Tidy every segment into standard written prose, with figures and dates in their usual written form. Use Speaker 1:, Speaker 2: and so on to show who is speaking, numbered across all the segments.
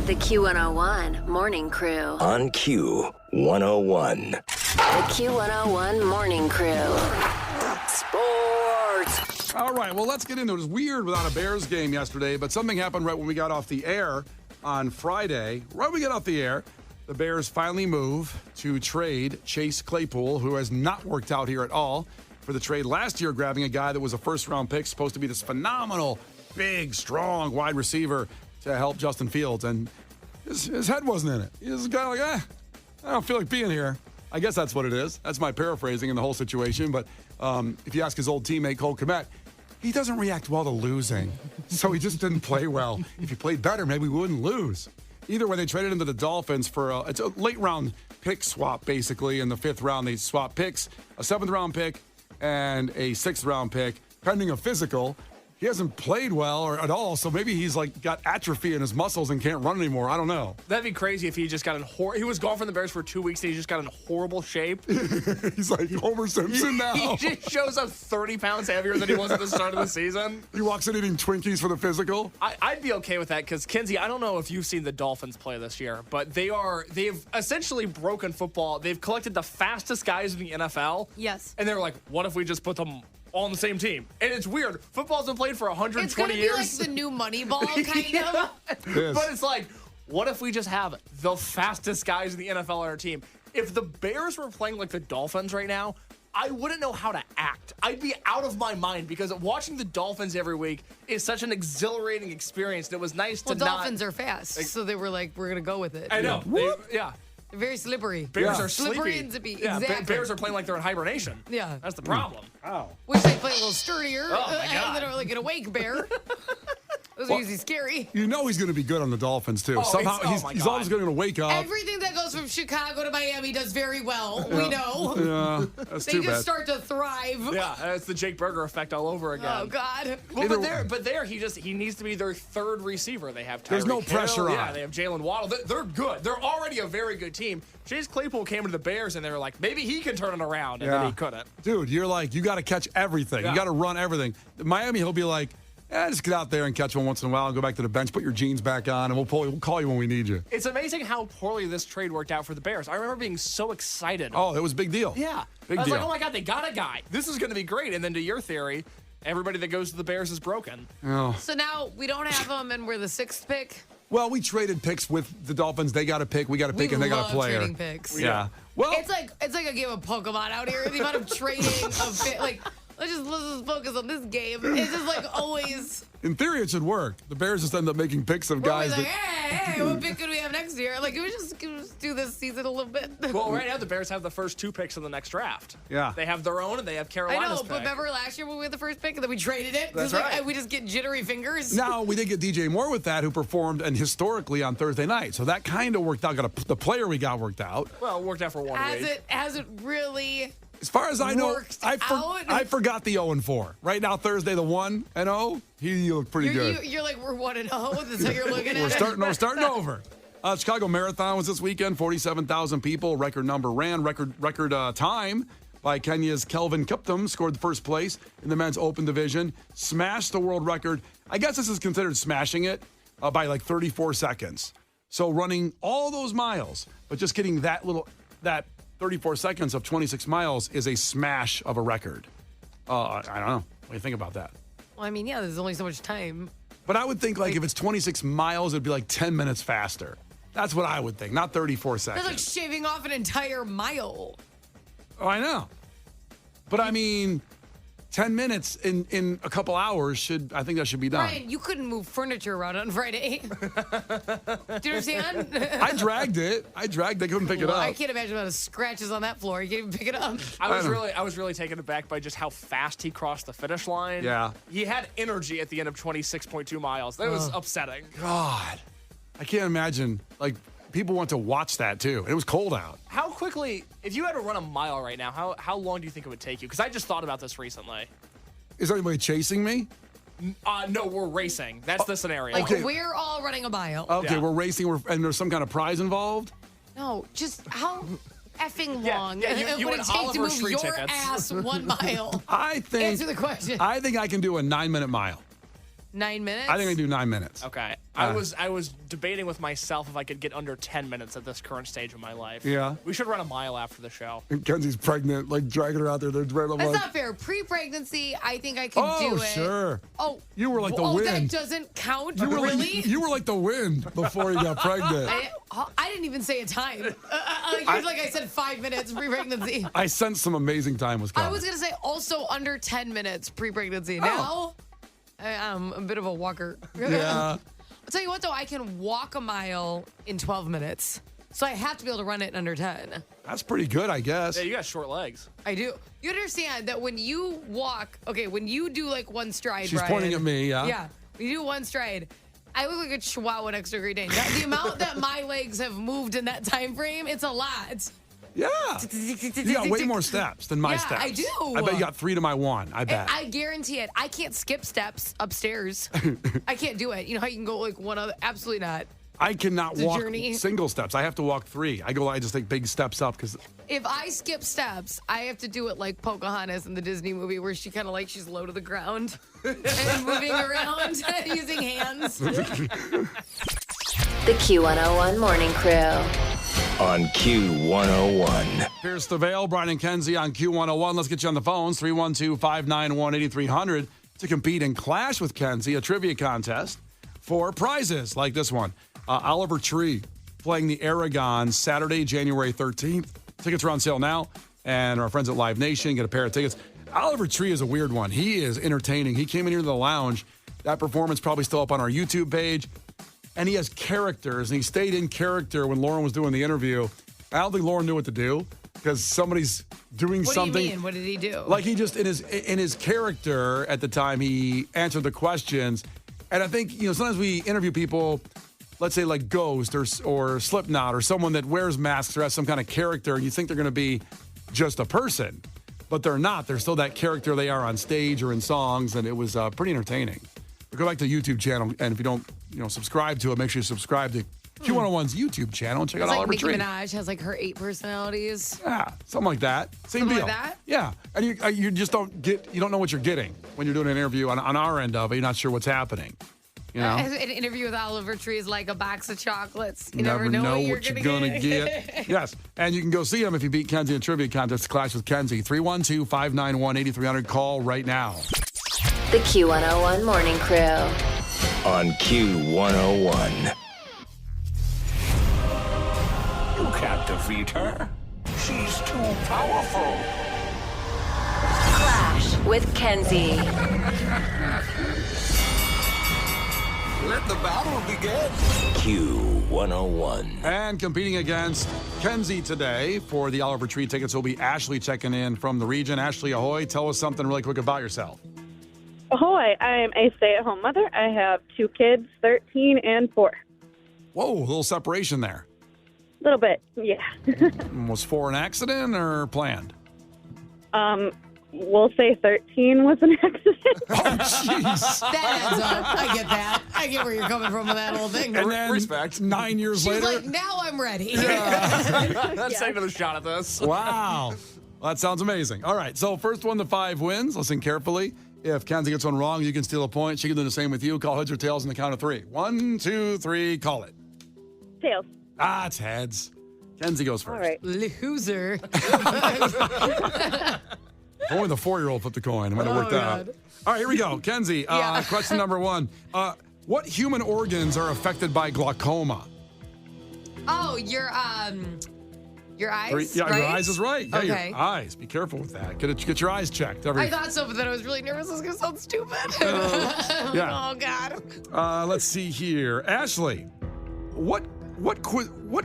Speaker 1: The Q101 Morning Crew.
Speaker 2: On Q101.
Speaker 1: The Q101 Morning Crew. Sports.
Speaker 3: All right, well, let's get into it. It was weird without a Bears game yesterday, but something happened right when we got off the air on Friday. Right when we got off the air, the Bears finally move to trade Chase Claypool, who has not worked out here at all, for the trade last year, grabbing a guy that was a first-round pick, supposed to be this phenomenal, big, strong wide receiver to help Justin Fields, and his head wasn't in it. He was kind of like, I don't feel like being here. I guess that's what it is. That's my paraphrasing in the whole situation. But if you ask his old teammate, Cole Kmet, he doesn't react well to losing. So he just didn't play well. If he played better, maybe we wouldn't lose. Either way, they traded him to the Dolphins for it's a late-round pick swap, basically. In the fifth round, they swap picks, a seventh-round pick and a sixth-round pick, pending a physical. He hasn't played well or at all, so maybe he's like got atrophy in his muscles and can't run anymore. I don't know.
Speaker 4: That'd be crazy if he just got in he was gone from the Bears for 2 weeks and he just got in horrible shape.
Speaker 3: He's like Homer Simpson now.
Speaker 4: He just shows up 30 pounds heavier than he was at the start of the season.
Speaker 3: He walks in eating Twinkies for the physical.
Speaker 4: I'd be okay with that because, Kinsey, I don't know if you've seen the Dolphins play this year, but they've essentially broken football. They've collected the fastest guys in the NFL.
Speaker 5: Yes.
Speaker 4: And they're like, what if we just put them all on the same team? And it's weird. Football's been played for 120
Speaker 5: it's gonna
Speaker 4: years.
Speaker 5: It's going to be like the new Moneyball, kind of.
Speaker 3: Yes.
Speaker 4: But it's like, what if we just have the fastest guys in the NFL on our team? If the Bears were playing like the Dolphins right now, I wouldn't know how to act. I'd be out of my mind because watching the Dolphins every week is such an exhilarating experience. And it was nice to
Speaker 5: Dolphins are fast, so they were like, we're going to go with it.
Speaker 4: I know.
Speaker 5: They're very slippery.
Speaker 4: Bears are
Speaker 5: slippery
Speaker 4: sleepy.
Speaker 5: and zippy.
Speaker 4: Yeah,
Speaker 5: exactly.
Speaker 4: Bears are playing like they're in hibernation.
Speaker 5: Yeah.
Speaker 4: That's the problem.
Speaker 3: Wow.
Speaker 5: Wish they played a little sturdier.
Speaker 4: Oh, my God.
Speaker 5: Than like an awake bear. Those are usually scary.
Speaker 3: You know he's going to be good on the Dolphins, too.
Speaker 4: Oh,
Speaker 3: Somehow
Speaker 4: my
Speaker 3: he's
Speaker 4: God.
Speaker 3: always going to wake up.
Speaker 5: Everything that goes from Chicago to Miami does very well. We know.
Speaker 3: Yeah, that's
Speaker 5: They
Speaker 3: too
Speaker 5: just
Speaker 3: bad.
Speaker 5: start to thrive.
Speaker 4: Yeah, that's the Jake Berger effect all over again.
Speaker 5: Oh, God.
Speaker 4: Well, but there he needs to be their third receiver. They have Tyreek
Speaker 3: There's no pressure
Speaker 4: Hill.
Speaker 3: on.
Speaker 4: Yeah, they have Jalen Waddle. They're good. They're already a very good team. Chase Claypool came to the Bears, and they were like, maybe he can turn it around, and then he couldn't.
Speaker 3: Dude, you're like, you got to catch everything.
Speaker 4: Yeah.
Speaker 3: You got to run everything. Miami, he'll be like, just get out there and catch one once in a while and go back to the bench, put your jeans back on, and we'll call you when we need you.
Speaker 4: It's amazing how poorly this trade worked out for the Bears. I remember being so excited.
Speaker 3: Oh, it was a big deal.
Speaker 4: Yeah.
Speaker 3: Big
Speaker 4: I was
Speaker 3: deal.
Speaker 4: like, oh, my God, they got a guy. This is going to be great. And then to your theory, everybody that goes to the Bears is broken.
Speaker 3: Oh.
Speaker 5: So now we don't have them, and we're the sixth pick.
Speaker 3: Well, we traded picks with the Dolphins. They got a pick. We got a pick, and they got a player.
Speaker 5: Trading picks.
Speaker 3: Yeah. Well,
Speaker 5: It's like a game of Pokemon out here. The amount of trading of let's just focus on this game. It's just like always.
Speaker 3: in theory, it should work. The Bears just end up making picks of
Speaker 5: We're
Speaker 3: guys
Speaker 5: always like,
Speaker 3: that.
Speaker 5: hey, what pick could we have next year? Like, can we just do this season a little bit?
Speaker 4: Well, right now, the Bears have the first two picks in the next draft.
Speaker 3: Yeah.
Speaker 4: They have their own, and they have
Speaker 5: I
Speaker 4: Carolina's
Speaker 5: know,
Speaker 4: pick.
Speaker 5: but remember last year when we had the first pick and then we traded it?
Speaker 4: That's
Speaker 5: 'Cause,
Speaker 4: right.
Speaker 5: we just get jittery fingers.
Speaker 3: Now, we did get DJ Moore with that, who performed and historically on Thursday night. So that kind of worked out. The player we got worked out.
Speaker 4: Well, it worked out for 1 week.
Speaker 5: Has it really?
Speaker 3: As far as I know,
Speaker 5: Worked
Speaker 3: I
Speaker 5: out?
Speaker 3: forgot the 0-4. Right now, Thursday, the 1-0, he looked pretty good.
Speaker 5: You're like, we're 1-0. That's how you're looking at
Speaker 3: We're
Speaker 5: it.
Speaker 3: starting over. Chicago Marathon was this weekend. 47,000 people. Record number ran. Record time by Kenya's Kelvin Kiptum. Scored the first place in the men's open division. Smashed the world record. I guess this is considered smashing it by like 34 seconds. So running all those miles, but just getting that 34 seconds of 26 miles is a smash of a record. I don't know. What do you think about that?
Speaker 5: Well, I mean, yeah, there's only so much time.
Speaker 3: But I would think, like, if it's 26 miles, it'd be like 10 minutes faster. That's what I would think, not 34 seconds.
Speaker 5: That's like shaving off an entire mile.
Speaker 3: Oh, I know. But, I mean, 10 minutes in a couple hours I think that should be done.
Speaker 5: Ryan, you couldn't move furniture around on Friday. Do you understand?
Speaker 3: I dragged it. They couldn't pick it
Speaker 5: Well,
Speaker 3: up.
Speaker 5: I can't imagine the amount of scratches on that floor. You can't even pick it up.
Speaker 4: I was really taken aback by just how fast he crossed the finish line.
Speaker 3: Yeah.
Speaker 4: He had energy at the end of 26.2 miles. That was upsetting.
Speaker 3: God. I can't imagine. Like, people want to watch that, too. It was cold out.
Speaker 4: How quickly, if you had to run a mile right now, how long do you think it would take you? Because I just thought about this recently.
Speaker 3: Is anybody chasing me?
Speaker 4: No, we're racing. That's the scenario.
Speaker 5: Like,
Speaker 3: Okay.
Speaker 5: we're all running a mile.
Speaker 3: Okay,
Speaker 4: Yeah.
Speaker 3: we're racing, and there's some kind of prize involved?
Speaker 5: No, just how effing
Speaker 4: Yeah,
Speaker 5: long
Speaker 4: yeah, you
Speaker 5: would
Speaker 4: and
Speaker 5: it take to
Speaker 4: Oliver
Speaker 5: move
Speaker 4: Street
Speaker 5: your
Speaker 4: tickets.
Speaker 5: ass 1 mile?
Speaker 3: I think.
Speaker 5: Answer the question.
Speaker 3: I think I can do a 9-minute mile.
Speaker 5: 9 minutes?
Speaker 3: I think I do 9 minutes.
Speaker 4: Okay. I was debating with myself if I could get under 10 minutes at this current stage of my life.
Speaker 3: Yeah.
Speaker 4: We should run a mile after the show.
Speaker 3: And Kenzie's pregnant, like dragging her out there. They're
Speaker 5: That's not fair. Pre-pregnancy, I think I could do it.
Speaker 3: Sure.
Speaker 5: Oh,
Speaker 3: You were like the
Speaker 5: that
Speaker 3: wind.
Speaker 5: doesn't count?
Speaker 3: You were
Speaker 5: Really?
Speaker 3: you were like the wind before you got pregnant.
Speaker 5: I didn't even say a time. Like I said 5 minutes pre-pregnancy.
Speaker 3: I sensed some amazing time was coming.
Speaker 5: I was going to say also under 10 minutes pre-pregnancy. Now, I'm a bit of a walker.
Speaker 3: Yeah.
Speaker 5: I'll tell you what, though, I can walk a mile in 12 minutes. So I have to be able to run it in under 10.
Speaker 3: That's pretty good, I guess.
Speaker 4: Yeah, you got short legs.
Speaker 5: I do. You understand that when you walk, when you do like one stride,
Speaker 3: She's
Speaker 5: Brian,
Speaker 3: pointing at me, yeah.
Speaker 5: Yeah. When you do one stride, I look like a chihuahua next to a Great Dane. The amount that my legs have moved in that time frame, it's a lot.
Speaker 3: Yeah. You got way more steps than my steps.
Speaker 5: I do.
Speaker 3: I bet you got 3 to my 1. I bet.
Speaker 5: I guarantee it. I can't skip steps upstairs. I can't do it. You know how you can go like one other? Absolutely not.
Speaker 3: I cannot
Speaker 5: a
Speaker 3: walk
Speaker 5: journey.
Speaker 3: single steps. I have to walk 3. I just take big steps up because
Speaker 5: If I skip steps, I have to do it like Pocahontas in the Disney movie where she kind of like she's low to the ground and moving around using hands.
Speaker 1: The Q101 Morning Crew.
Speaker 2: On Q101.
Speaker 3: Here's the Veil, Brian and Kenzie on Q101. Let's get you on the phones, 312-591-8300, to compete and clash with Kenzie, a trivia contest for prizes like this one. Oliver Tree playing the Aragon Saturday, January 13th. Tickets are on sale now, and our friends at Live Nation get a pair of tickets. Oliver Tree is a weird one. He is entertaining. He came in here to the lounge. That performance probably still up on our YouTube page. And he has characters, and he stayed in character when Lauren was doing the interview. I don't think Lauren knew what to do because somebody's doing something.
Speaker 5: What do you mean? What did he do?
Speaker 3: Like he just in his character at the time he answered the questions. And I think sometimes we interview people, let's say like Ghost or Slipknot or someone that wears masks or has some kind of character, and you think they're going to be just a person, but they're not. They're still that character they are on stage or in songs, and it was pretty entertaining. Go back to the YouTube channel, and if you don't, subscribe to it, make sure you subscribe to Q101's YouTube channel and check out
Speaker 5: It's like
Speaker 3: Oliver
Speaker 5: Nicki
Speaker 3: Tree.
Speaker 5: Minaj has like her 8 personalities.
Speaker 3: Yeah, something like that. Same
Speaker 5: Something
Speaker 3: deal.
Speaker 5: like that?
Speaker 3: Yeah, and you just don't know what you're getting when you're doing an interview on our end of it. You're not sure what's happening.
Speaker 5: An interview with Oliver Tree is like a box of chocolates. You
Speaker 3: never know what you're gonna
Speaker 5: get.
Speaker 3: get. Yes, and you can go see him if you beat Kenzie in trivia contest. Clash with Kenzie. 312-591-8300. Call right now.
Speaker 1: The Q101 Morning Crew.
Speaker 2: On Q101.
Speaker 6: You can't defeat her. She's too powerful.
Speaker 1: Clash with Kenzie.
Speaker 6: Let the battle begin.
Speaker 2: Q101.
Speaker 3: And competing against Kenzie today for the Oliver Tree tickets will be Ashley checking in from the region. Ashley, ahoy. Tell us something really quick about yourself.
Speaker 7: Ahoy, I'm a stay-at-home mother. I have 2 kids, 13 and 4.
Speaker 3: Whoa, a little separation there.
Speaker 7: A little bit, yeah.
Speaker 3: Was 4 an accident or planned?
Speaker 7: We'll say 13 was an accident.
Speaker 3: Oh, jeez.
Speaker 5: That adds up. I get that. I get where you're coming from with that whole thing.
Speaker 3: And then
Speaker 4: Respect.
Speaker 3: 9 years
Speaker 5: She's
Speaker 3: later.
Speaker 5: like, now I'm ready.
Speaker 4: Let's take another shot at this.
Speaker 3: Wow. Well, that sounds amazing. All right, so first 1 to 5 wins. Listen carefully. If Kenzie gets one wrong, you can steal a point. She can do the same with you. Call heads or tails on the count of 3. 1, 2, 3, call it.
Speaker 7: Tails.
Speaker 3: Ah, it's heads. Kenzie goes first.
Speaker 7: All right.
Speaker 5: Loser.
Speaker 3: Only the 4-year-old flipped the coin. It might have worked out.
Speaker 5: God.
Speaker 3: All right, here we go. Kenzie,
Speaker 5: Yeah.
Speaker 3: question number 1. What human organs are affected by glaucoma?
Speaker 5: Oh, your eyes,
Speaker 3: Yeah,
Speaker 5: right?
Speaker 3: your eyes is right. Yeah,
Speaker 5: Okay.
Speaker 3: your eyes. Be careful with that. Get your eyes checked.
Speaker 5: I thought so, but then I was really nervous. It was going to sound stupid.
Speaker 3: Yeah.
Speaker 5: Oh, God.
Speaker 3: Let's see here. Ashley, what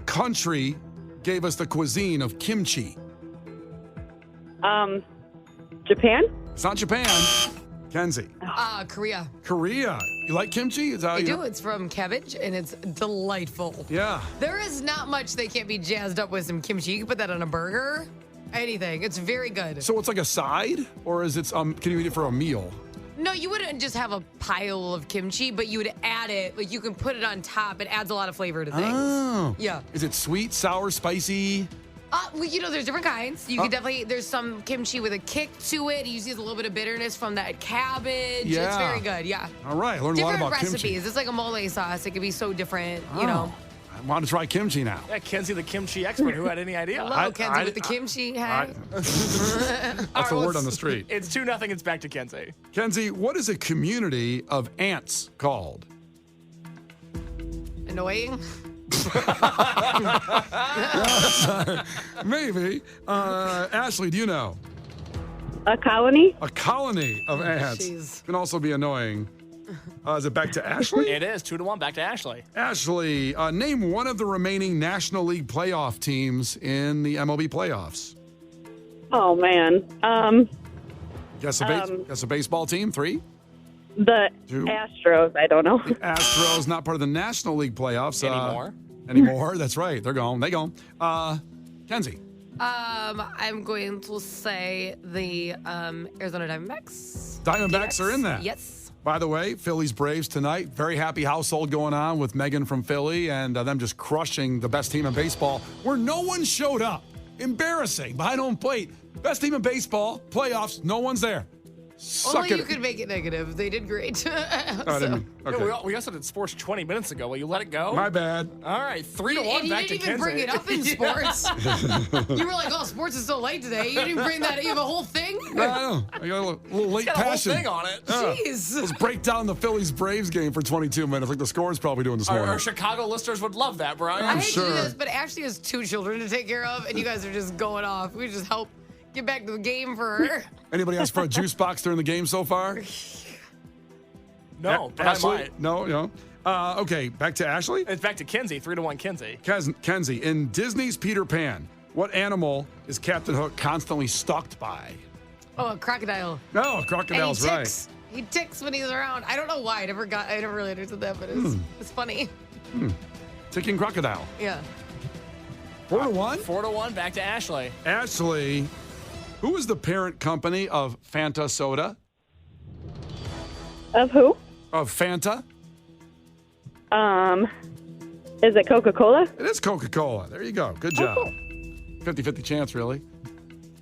Speaker 3: country gave us the cuisine of kimchi?
Speaker 7: Japan?
Speaker 3: It's not Japan. Kenzie.
Speaker 5: Korea.
Speaker 3: Korea. You like kimchi? Is that how
Speaker 5: I
Speaker 3: you
Speaker 5: do. It's from cabbage, and it's delightful.
Speaker 3: Yeah.
Speaker 5: There is not much they can't be jazzed up with some kimchi. You can put that on a burger, anything. It's very good.
Speaker 3: So it's like a side, or is it? Can you eat it for a meal?
Speaker 5: No, you wouldn't just have a pile of kimchi, but you would add it. Like you can put it on top. It adds a lot of flavor to things.
Speaker 3: Oh.
Speaker 5: Yeah.
Speaker 3: Is it sweet, sour, spicy?
Speaker 5: Well, there's different kinds. You could definitely, there's some kimchi with a kick to it. It uses a little bit of bitterness from that cabbage.
Speaker 3: Yeah.
Speaker 5: It's very good, yeah.
Speaker 3: All right, I learned a lot
Speaker 5: Different
Speaker 3: about
Speaker 5: recipes.
Speaker 3: kimchi.
Speaker 5: It's like a mole sauce. It could be so different,
Speaker 3: Oh,
Speaker 5: you know.
Speaker 3: I want to try kimchi now.
Speaker 4: Yeah, Kenzie, the kimchi expert. Who had any idea?
Speaker 5: Hello, Kenzie with the kimchi. Hey.
Speaker 3: That's a word on the street.
Speaker 4: It's 2-0. It's back to Kenzie.
Speaker 3: Kenzie, what is a community of ants called?
Speaker 5: Annoying.
Speaker 3: Maybe. Ashley, do you know?
Speaker 7: A colony?
Speaker 3: A colony of ants
Speaker 5: jeez.
Speaker 3: can also be annoying. Is it back to Ashley?
Speaker 4: It is 2-1. Back to Ashley.
Speaker 3: Ashley, name one of the remaining National League playoff teams in the MLB playoffs.
Speaker 7: Oh, man.
Speaker 3: Guess a baseball team. 3?
Speaker 7: The
Speaker 3: Two.
Speaker 7: Astros, I don't know.
Speaker 3: Astros, not part of the National League playoffs.
Speaker 4: Anymore?
Speaker 3: That's right. They're gone. They gone. Kenzie.
Speaker 5: I'm going to say the Arizona Diamondbacks.
Speaker 3: Diamondbacks are in that.
Speaker 5: Yes.
Speaker 3: By the way, Phillies Braves tonight. Very happy household going on with Megan from Philly and them just crushing the best team in baseball where no one showed up. Embarrassing. Behind home plate. Best team in baseball. Playoffs. No one's there. Suck
Speaker 5: Only
Speaker 3: it.
Speaker 5: you could make it negative. They did great.
Speaker 3: I didn't. Okay.
Speaker 4: Yeah, we also did sports 20 minutes ago. Will you let it go?
Speaker 3: My bad.
Speaker 4: All right, 3-1.
Speaker 5: And you
Speaker 4: Back to
Speaker 5: didn't even
Speaker 4: Kenzie.
Speaker 5: bring it up in sports. You were like, "Oh, sports is so late today." You didn't bring that. You have a whole thing.
Speaker 3: I know. I got a little late
Speaker 4: Got a whole
Speaker 3: passion.
Speaker 4: thing on it.
Speaker 5: Jeez.
Speaker 3: Let's break down the Phillies Braves game for 22 minutes, like the score's probably doing this morning.
Speaker 4: Our Chicago listeners would love that, Brian.
Speaker 5: I hate to
Speaker 3: sure.
Speaker 5: do this, but Ashley has 2 children to take care of, and you guys are just going off. We just help get back to the game for her.
Speaker 3: Anybody ask for a juice box during the game so far?
Speaker 4: No, but I
Speaker 3: Ashley?
Speaker 4: might.
Speaker 3: No. Okay, back to Ashley.
Speaker 4: It's back to Kenzie. 3-1 Kenzie.
Speaker 3: Kenzie, in Disney's Peter Pan, what animal is Captain Hook constantly stalked by?
Speaker 5: Oh, a crocodile.
Speaker 3: No, crocodile's
Speaker 5: And he
Speaker 3: right.
Speaker 5: ticks. He ticks when he's around. I don't know why. I never really understood that, but it's funny.
Speaker 3: Ticking crocodile.
Speaker 5: Yeah.
Speaker 3: 4-1.
Speaker 4: 4-1. Back to Ashley.
Speaker 3: Ashley, who is the parent company of Fanta Soda?
Speaker 7: Of who?
Speaker 3: Of Fanta?
Speaker 7: Is it Coca-Cola?
Speaker 3: It is Coca-Cola. There you go. Good job. 50-50 chance, really.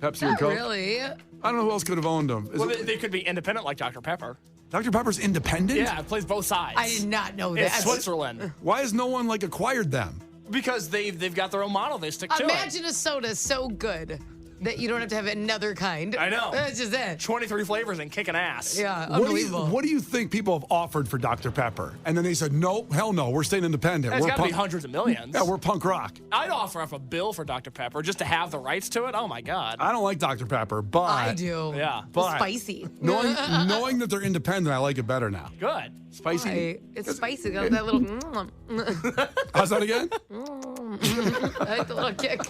Speaker 3: Pepsi or
Speaker 5: Not
Speaker 3: Coke?
Speaker 5: really.
Speaker 3: I don't know who else could have owned them. Is
Speaker 4: Well,
Speaker 3: it-
Speaker 4: they could be independent like Dr. Pepper.
Speaker 3: Dr. Pepper's independent?
Speaker 4: Yeah, it plays both sides.
Speaker 5: I did not know
Speaker 4: It's
Speaker 5: that.
Speaker 4: Switzerland.
Speaker 3: Why has no one acquired them?
Speaker 4: Because they've got their own model. They stick to it.
Speaker 5: Imagine a soda so good that you don't have to have another kind.
Speaker 4: I know.
Speaker 5: That's just it.
Speaker 4: 23 flavors and kicking ass.
Speaker 5: Yeah,
Speaker 3: What
Speaker 5: unbelievable.
Speaker 3: do you think people have offered for Dr. Pepper? And then they said, no, hell no, we're staying independent.
Speaker 4: It's
Speaker 3: We're
Speaker 4: got to be
Speaker 3: punk-
Speaker 4: hundreds of millions.
Speaker 3: Yeah, we're punk rock.
Speaker 4: I'd offer up a bill for Dr. Pepper just to have the rights to it. Oh, my God.
Speaker 3: I don't like Dr. Pepper, but
Speaker 5: I do.
Speaker 4: Yeah.
Speaker 3: But
Speaker 5: Spicy.
Speaker 3: knowing that they're independent, I like it better now.
Speaker 4: Good.
Speaker 3: Spicy.
Speaker 5: Why? It's spicy. Got that little.
Speaker 3: How's that again?
Speaker 5: I like the little kick.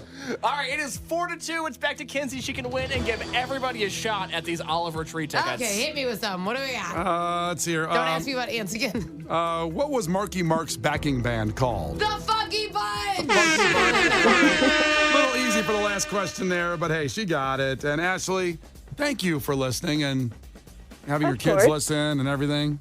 Speaker 4: All right, it is 4-2. It's back to Kenzie. She can win and give everybody a shot at these Oliver Tree tickets.
Speaker 5: Okay, hit me with some. What do we got?
Speaker 3: Let's hear.
Speaker 5: Don't ask me about ants again.
Speaker 3: What was Marky Mark's backing band called?
Speaker 5: The Funky Bunch!
Speaker 3: A little easy for the last question there, but hey, she got it. And Ashley, thank you for listening and having your kids
Speaker 7: course.
Speaker 3: listen and everything.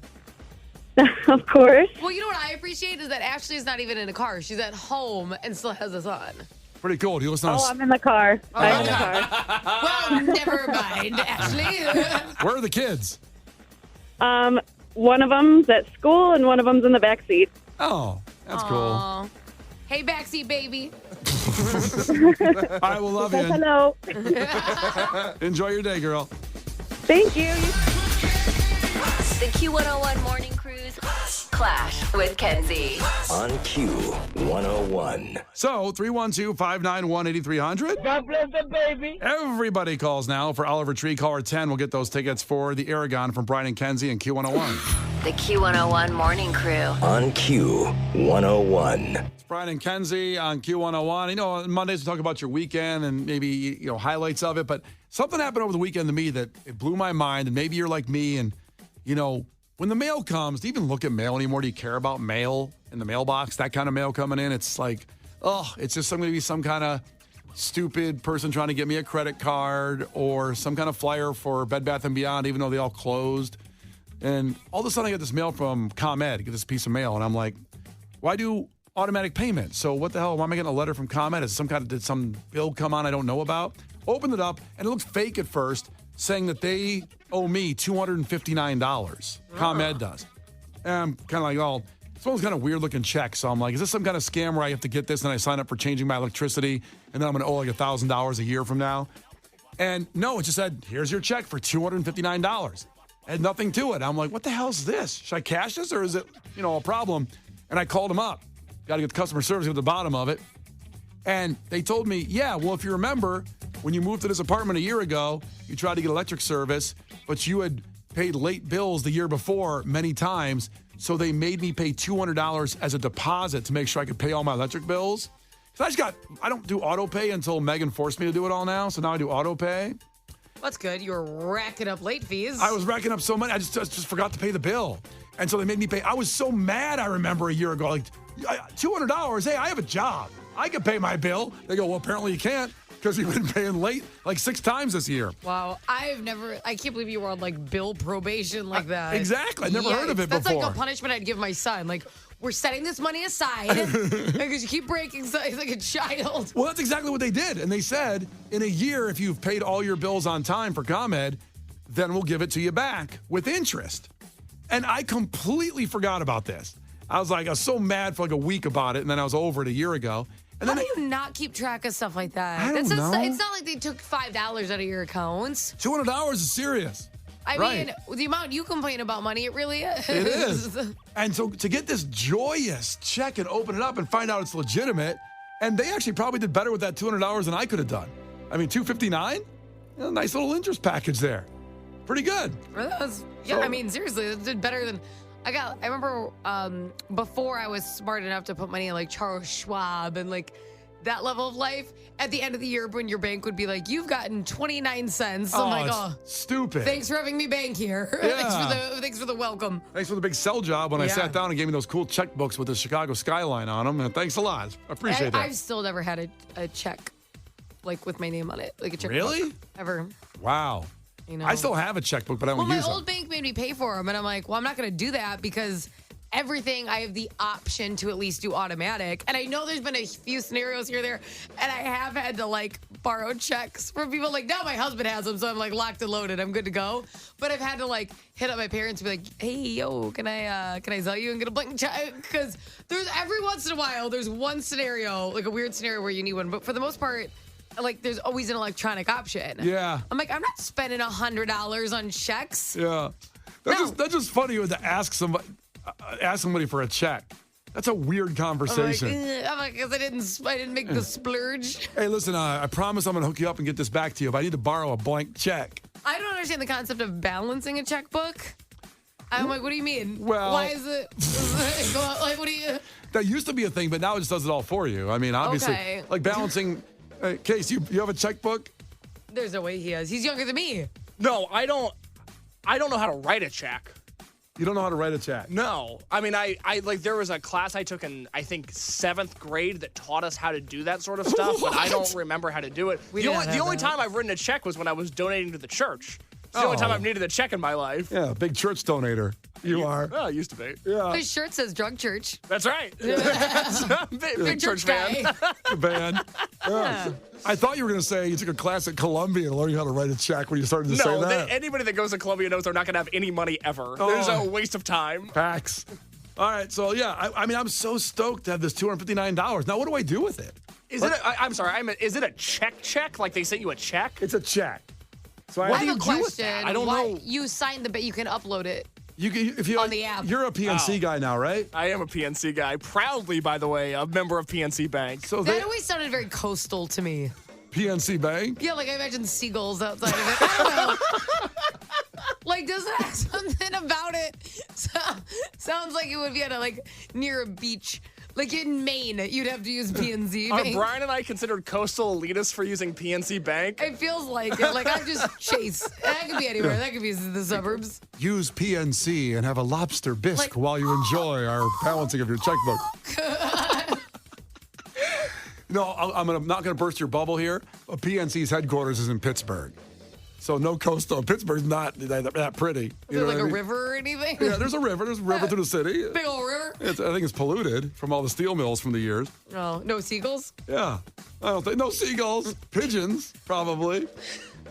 Speaker 7: Of course.
Speaker 5: Well, you know what I appreciate is that Ashley's not even in a car. She's at home and still has us on.
Speaker 3: Pretty cool. Do you listen on?
Speaker 7: Oh, I'm in the car. I'm in the car.
Speaker 5: Well, never mind, Ashley.
Speaker 3: Where are the kids?
Speaker 7: One of them's at school and one of them's in the back seat.
Speaker 3: Oh, that's cool.
Speaker 5: Aw. Hey, backseat baby.
Speaker 3: I will love you.
Speaker 7: Hello.
Speaker 2: Enjoy your day, girl.
Speaker 7: Thank you.
Speaker 1: The Q101 Morning Crew's Clash with Kenzie.
Speaker 2: On Q101.
Speaker 3: So, 312-591-8300.
Speaker 8: God bless the baby.
Speaker 3: Everybody calls now for Oliver Tree. Caller 10 will get those tickets for the Aragon from Brian and Kenzie and Q101.
Speaker 1: The Q101 Morning Crew.
Speaker 2: On Q101.
Speaker 3: It's Brian and Kenzie on Q101. You know, on Mondays we talk about your weekend and maybe, highlights of it. But something happened over the weekend to me that it blew my mind. And maybe you're like me and, when the mail comes, do you even look at mail anymore? Do you care about mail in the mailbox? That kind of mail coming in? It's like, it's just going to be some kind of stupid person trying to get me a credit card or some kind of flyer for Bed Bath & Beyond, even though they all closed. And all of a sudden I get this mail from ComEd, get this piece of mail, and I'm like, why do automatic payment. So what the hell? Why am I getting a letter from ComEd? Did some bill come on I don't know about? Opened it up, and it looked fake at first, saying that they owe me $259. ComEd does. And I'm kind of like, oh, it's one of those kind of weird-looking checks. So I'm like, is this some kind of scam where I have to get this and I sign up for changing my electricity, and then I'm going to owe like $1,000 a year from now? And no, it just said, here's your check for $259. Had nothing to it. I'm like, what the hell is this? Should I cash this or is it, a problem? And I called them up. Got to get the customer service at the bottom of it. And they told me, yeah, well, if you remember, when you moved to this apartment a year ago, you tried to get electric service, but you had paid late bills the year before many times. So they made me pay $200 as a deposit to make sure I could pay all my electric bills. I don't do auto pay until Megan forced me to do it all now. So now I do auto pay.
Speaker 5: That's good. You were racking up late fees.
Speaker 3: I was racking up so much. I just forgot to pay the bill. And so they made me pay. I was so mad, I remember a year ago, like $200. Hey, I have a job. I can pay my bill. They go, well, apparently you can't because you've been paying late like 6 times this year.
Speaker 5: Wow. I can't believe you were on like bill probation like that.
Speaker 3: Exactly. I never heard of it
Speaker 5: That's
Speaker 3: before.
Speaker 5: That's like a punishment I'd give my son. Like, we're setting this money aside because you keep breaking stuff like a child.
Speaker 3: Well, that's exactly what they did. And they said, in a year, if you've paid all your bills on time for ComEd, then we'll give it to you back with interest. And I completely forgot about this. I was so mad for like a week about it, and then I was over it a year ago. And
Speaker 5: How
Speaker 3: then
Speaker 5: do you not keep track of stuff like that?
Speaker 3: I don't know.
Speaker 5: It's not like they took $5 out of your accounts.
Speaker 3: $200 is serious.
Speaker 5: I mean, the amount you complain about money, it really is.
Speaker 3: It is. And so to get this joyous check and open it up and find out it's legitimate, and they actually probably did better with that $200 than I could have done. I mean, $259? Nice little interest package there. Pretty good.
Speaker 5: Seriously, that did better than... I remember before I was smart enough to put money in like Charles Schwab and like that level of life, at the end of the year when your bank would be like, you've gotten 29 cents. I'm like,
Speaker 3: stupid.
Speaker 5: Thanks for having me bank here.
Speaker 3: Yeah.
Speaker 5: Thanks for the welcome.
Speaker 3: Thanks for the big sell job when I sat down and gave me those cool checkbooks with the Chicago skyline on them. And thanks a lot. I appreciate that.
Speaker 5: I've still never had a check like with my name on it. Like a checkbook.
Speaker 3: Really?
Speaker 5: Ever.
Speaker 3: Wow. I still have a checkbook, but I don't use it.
Speaker 5: My old bank made me pay for them, and I'm like, well, I'm not going to do that because everything I have the option to at least do automatic. And I know there's been a few scenarios here or there, and I have had to like borrow checks from people. Like now my husband has them, so I'm like locked and loaded. I'm good to go. But I've had to like hit up my parents and be like, hey, yo, can I sell you and get a blank check? Because there's every once in a while, there's one scenario, like a weird scenario where you need one. But for the most part, like there's always an electronic option.
Speaker 3: Yeah.
Speaker 5: I'm like, I'm not spending $100 on checks.
Speaker 3: Yeah. That's just funny to ask somebody for a check. That's a weird conversation.
Speaker 5: I'm like, because I didn't make the splurge.
Speaker 3: Hey, listen, I promise I'm going to hook you up and get this back to you, but I need to borrow a blank check.
Speaker 5: I don't understand the concept of balancing a checkbook. I'm like, what do you mean?
Speaker 3: Well,
Speaker 5: why is it? Like, what do you?
Speaker 3: That used to be a thing, but now it just does it all for you. I mean, obviously, like balancing. Case, you have a checkbook?
Speaker 5: There's no way he has. He's younger than me.
Speaker 4: No, I don't know how to write a check.
Speaker 3: You don't know how to write a check?
Speaker 4: No. I mean, I like there was a class I took in, I think, 7th grade that taught us how to do that sort of stuff, but I don't remember how to do it. The only time I've written a check was when I was donating to the church. It's the only time I've needed a check in my life.
Speaker 3: Yeah, big church donator. You are.
Speaker 4: Oh, I used to be.
Speaker 3: Yeah.
Speaker 5: His shirt says drug church.
Speaker 4: That's right. Big church fan.
Speaker 3: Band. Yeah. I thought you were going to say you took a class at Columbia to learn how to write a check when you started to say that.
Speaker 4: Anybody that goes to Columbia knows they're not going to have any money ever. There's a waste of time.
Speaker 3: Facts. All right, so yeah, I mean, I'm so stoked to have this $259. Now, what do I do with it?
Speaker 4: I'm sorry, is it a check? Like they sent you a check?
Speaker 3: It's a check. So
Speaker 5: I have a question.
Speaker 4: I don't know.
Speaker 5: You signed the, but you can upload it.
Speaker 3: On
Speaker 5: the app.
Speaker 3: You're a PNC guy now, right?
Speaker 4: I am a PNC guy. Proudly, by the way, a member of PNC Bank.
Speaker 3: So
Speaker 5: that always sounded very coastal to me.
Speaker 3: PNC Bank?
Speaker 5: Yeah, like I imagine seagulls outside of it. I don't know. Like, does it have something about it? Sounds like it would be near a beach. Like in Maine, you'd have to use PNC Bank.
Speaker 4: Are Brian and I considered coastal elitists for using PNC Bank?
Speaker 5: It feels like it. Like I'm just Chase. That could be anywhere. That could be the suburbs.
Speaker 3: Use PNC and have a lobster bisque while you enjoy our balancing of your checkbook. No, I'm not going to burst your bubble here. PNC's headquarters is in Pittsburgh. So no coastal. Pittsburgh's not that pretty.
Speaker 5: Is there like a river or anything?
Speaker 3: Yeah, there's a river. There's a river through the city.
Speaker 5: Big old river?
Speaker 3: I think it's polluted from all the steel mills from the years.
Speaker 5: Oh, no seagulls?
Speaker 3: Yeah. I don't think. No seagulls. Pigeons, probably.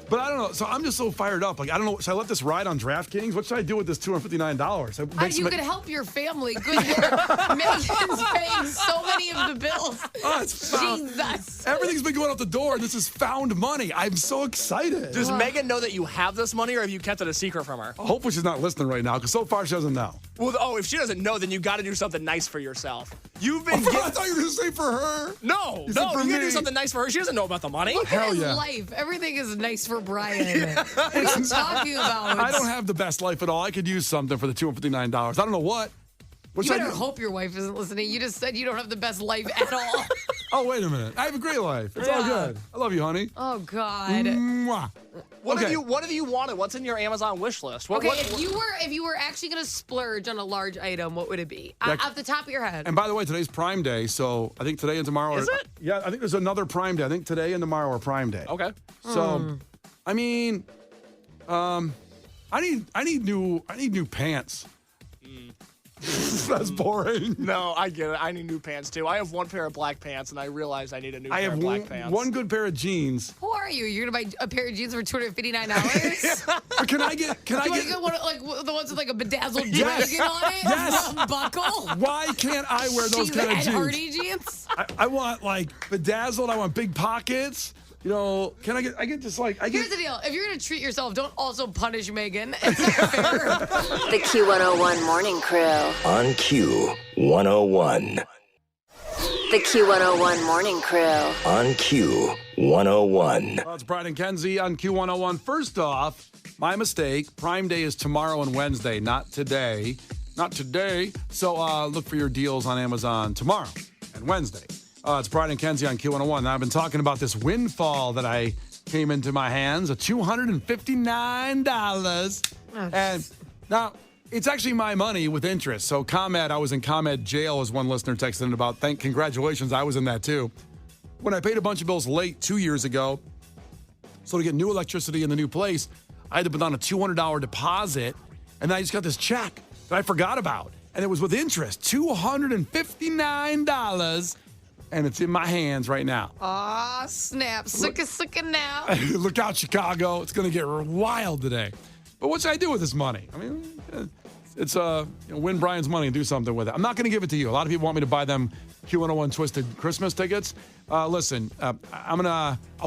Speaker 3: But I don't know. So I'm just so fired up. Like, I don't know. Should I let this ride on DraftKings? What should I do with this $259?
Speaker 5: You could help your family. Good Lord. Megan's paying so many of the bills.
Speaker 3: Oh, it's found.
Speaker 5: Jesus.
Speaker 3: Everything's been going out the door, and this is found money. I'm so excited.
Speaker 4: Does Megan know that you have this money, or have you kept it a secret from her?
Speaker 3: Hopefully she's not listening right now, because so far she doesn't know.
Speaker 4: Well, if she doesn't know, then you got to do something nice for yourself. You've been.
Speaker 3: I thought you were going to say for her.
Speaker 4: No, you got to do something nice for her. She doesn't know about the money.
Speaker 5: Look
Speaker 3: Hell
Speaker 5: at his
Speaker 3: yeah.
Speaker 5: life. Everything is nice for Brian. What are you talking about?
Speaker 3: I don't have the best life at all. I could use something for the $259. I don't know what. What
Speaker 5: You
Speaker 3: should I
Speaker 5: better
Speaker 3: do?
Speaker 5: hope your wife isn't listening. You just said you don't have the best life at all.
Speaker 3: Oh, wait a minute. I have a great life. It's all good. I love you, honey.
Speaker 5: Oh, God.
Speaker 3: Mwah.
Speaker 4: What
Speaker 3: Okay.
Speaker 4: have you wanted? What's in your Amazon wish list?
Speaker 5: Okay, if you were actually going to splurge on a large item, what would it be? Off the top of your head.
Speaker 3: And by the way, today's Prime Day, so I think today and tomorrow
Speaker 4: Is it?
Speaker 3: Yeah, I think there's another Prime Day. I think today and tomorrow are Prime Day.
Speaker 4: Okay.
Speaker 3: So, I mean, I need new pants. That's boring.
Speaker 4: No, I get it. I need new pants too. I have one pair of black pants, and I realized I need a new
Speaker 3: I
Speaker 4: pair
Speaker 3: have
Speaker 4: of black pants.
Speaker 3: one good pair of jeans.
Speaker 5: Who are you? You're going to buy a pair of jeans for $259?
Speaker 3: Or can I get?
Speaker 5: You want to get one of, like the ones with like a bedazzled dragon on it?
Speaker 3: Yes.
Speaker 5: A buckle?
Speaker 3: Why can't I wear those
Speaker 5: Jeans,
Speaker 3: kind of
Speaker 5: Ed
Speaker 3: jeans?
Speaker 5: Hardy jeans?
Speaker 3: I want like bedazzled. I want big pockets. You know, can I get? I get just like I get.
Speaker 5: Here's the deal. If you're going to treat yourself, don't also punish Megan. It's not fair.
Speaker 1: The Q101 Morning Crew.
Speaker 2: On Q101.
Speaker 1: The Q101 Morning Crew.
Speaker 2: On Q101.
Speaker 3: Well, it's Brian and Kenzie on Q101. First off, my mistake. Prime Day is tomorrow and Wednesday, not today. Not today. So look for your deals on Amazon tomorrow and Wednesday. It's Brian and Kenzie on Q101. Now, I've been talking about this windfall that I came into my hands, of $259. And now, it's actually my money with interest. So ComEd, I was in ComEd jail, as one listener texted in about. Congratulations, I was in that too. When I paid a bunch of bills late 2 years ago, so to get new electricity in the new place, I had to put down a $200 deposit, and then I just got this check that I forgot about. And it was with interest, $259. And it's in my hands right now.
Speaker 5: Aw, snap. Sucka now.
Speaker 3: Look out, Chicago. It's going to get wild today. But what should I do with this money? I mean, it's win Brian's money and do something with it. I'm not going to give it to you. A lot of people want me to buy them Q101 Twisted Christmas tickets. Listen, I'll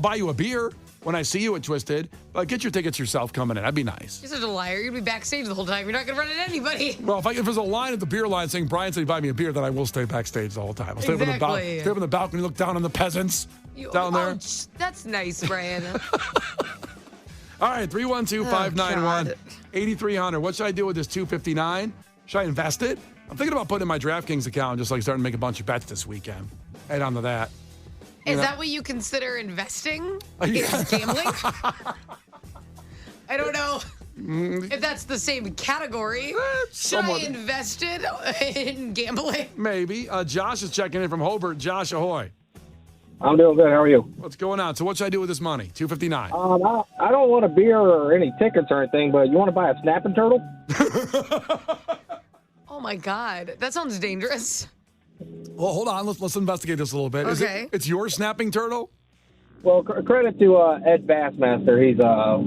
Speaker 3: buy you a beer when I see you at Twisted, but get your tickets yourself coming in. That'd be nice.
Speaker 5: You're such a liar. You're going to be backstage the whole time. You're not going to run into anybody.
Speaker 3: Well, if there's a line at the beer line saying Brian said he'd buy me a beer, then I will stay backstage the whole time. I'll stay up on the balcony, look down on the peasants down there.
Speaker 5: That's nice, Brian.
Speaker 3: All right, 312-591-8300. What should I do with this $259? Should I invest it? I'm thinking about putting it in my DraftKings account and just like starting to make a bunch of bets this weekend. Head on to that.
Speaker 5: Is that what you consider investing?
Speaker 3: Yeah.
Speaker 5: Is gambling? I don't know if that's the same category. Should I invest it in gambling?
Speaker 3: Maybe. Josh is checking in from Hobart. Josh, ahoy.
Speaker 8: I'm doing good. How are you?
Speaker 3: What's going on? So what should I do with this money? $259.
Speaker 8: I don't want a beer or any tickets or anything, but you want to buy a snapping turtle?
Speaker 5: Oh, my God. That sounds dangerous.
Speaker 3: Well, hold on. Let's investigate this a little bit.
Speaker 5: Okay.
Speaker 3: It's your snapping turtle?
Speaker 8: Well, credit to Ed Bassmaster. He's a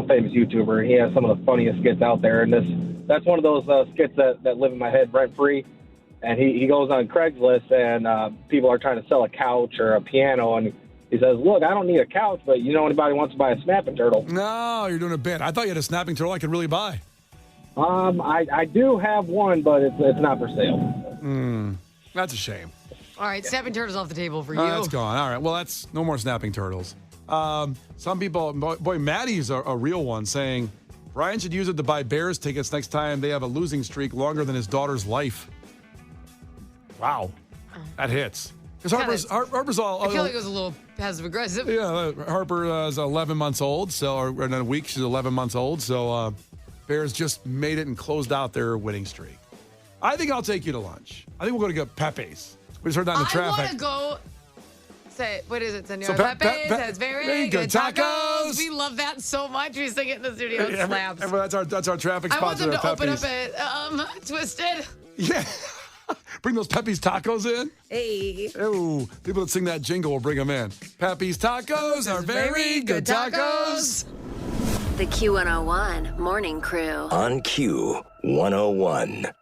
Speaker 8: famous YouTuber. He has some of the funniest skits out there, and that's one of those skits that live in my head rent free. And he goes on Craigslist, and people are trying to sell a couch or a piano, and he says, "Look, I don't need a couch, but anybody wants to buy a snapping turtle?"
Speaker 3: No, you're doing a bit. I thought you had a snapping turtle I could really buy.
Speaker 8: I do have one, but it's not for sale.
Speaker 3: That's a shame.
Speaker 5: All right, snapping turtles off the table for you.
Speaker 3: That's gone. All right. Well, that's no more snapping turtles. Some people, boy, Maddie's a real one, saying Brian should use it to buy Bears tickets next time they have a losing streak longer than his daughter's life. Wow, that hits. Because Harper's all.
Speaker 5: I feel like it was a little passive aggressive.
Speaker 3: Yeah, Harper is 11 months old, or in a week she's 11 months old. So Bears just made it and closed out their winning streak. I think I'll take you to lunch. I think we'll go to get Pepe's. We just heard that in the traffic.
Speaker 5: I want to go. Say, what is it, Senor?
Speaker 3: So
Speaker 5: Pepe's has very good tacos. We love that so much. We sing it in the studio. It slaps.
Speaker 3: That's our traffic sponsor.
Speaker 5: I want them to open up at Twisted.
Speaker 3: Yeah. Bring those Pepe's tacos in.
Speaker 5: Hey.
Speaker 3: Oh, people that sing that jingle will bring them in. Pepe's tacos are very good tacos.
Speaker 1: The Q101 Morning Crew.
Speaker 2: On Q101.